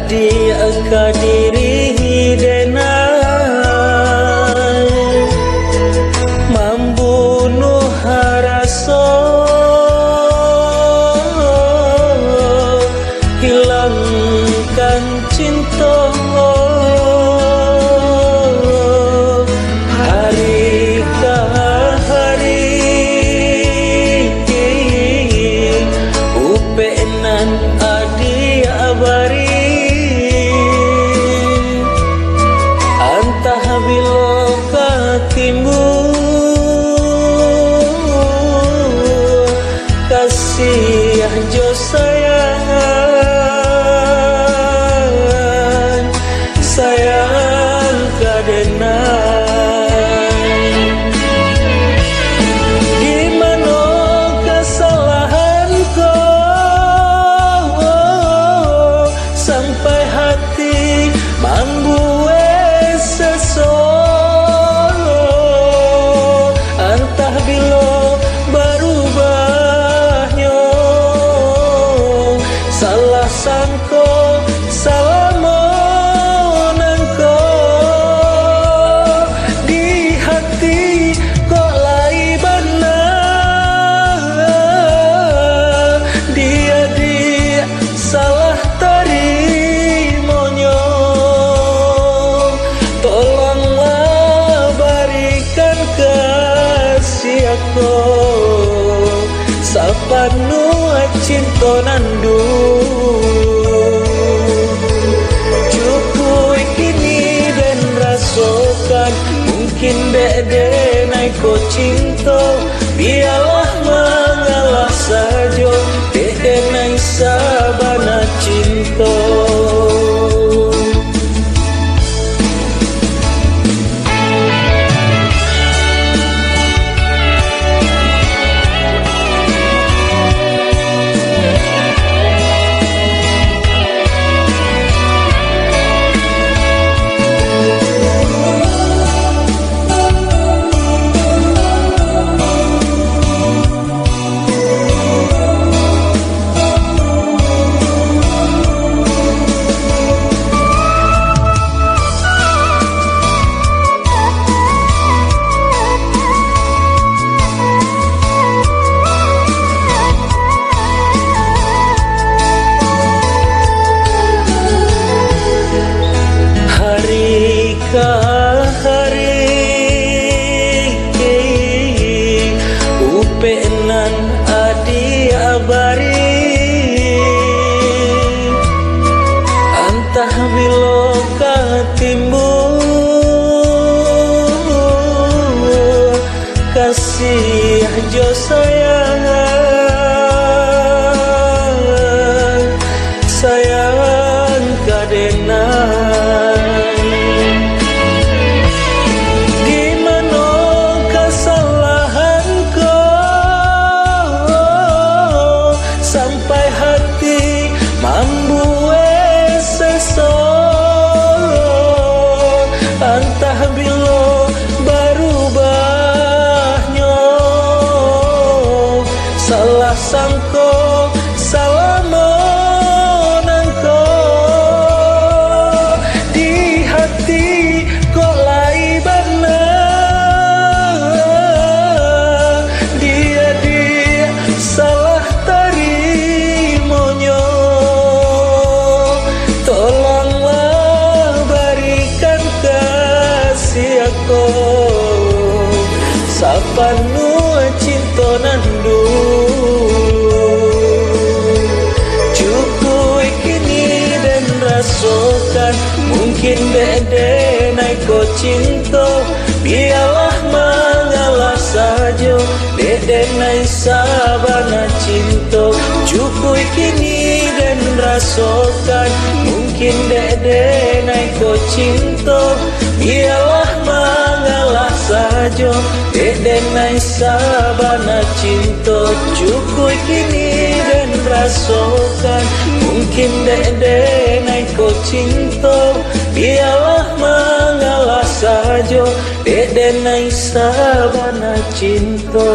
adi kadiri denai membunuh rasa hilangkan cinta hari ke hari upenan adi abari antah biloka timbul kasih jo sayang kadenai di mana kesalahanku sampai hati membuat sesolo entah bila berubahnya salah sangko salah sapenuh cinta nandu cukup kini dan rasakan mungkin dek naik ko cinta biarlah mengalah saja dek naik sabana cinta. Upenan adi abari antah biloka timbul kasih jo sayang kadenai membuat sesolo entah bila berubahnya salah sangko salah menangko di hati kok lai benar dia salah terimonyo. Tolonglah berikan kasih aku sapenuh cinta nandu cukup kini dan rasakan mungkin dek naik ko cinta biarlah mengalah saja dek naik sabana cinta cukup kini dan rasakan mungkin dek naik ko cinta biarlah mengalah saja dek naik sabana cinta cukup kini dan rasakan mungkin dek naik ko cinta biarlah mengalah saja dek naik sabana cinta.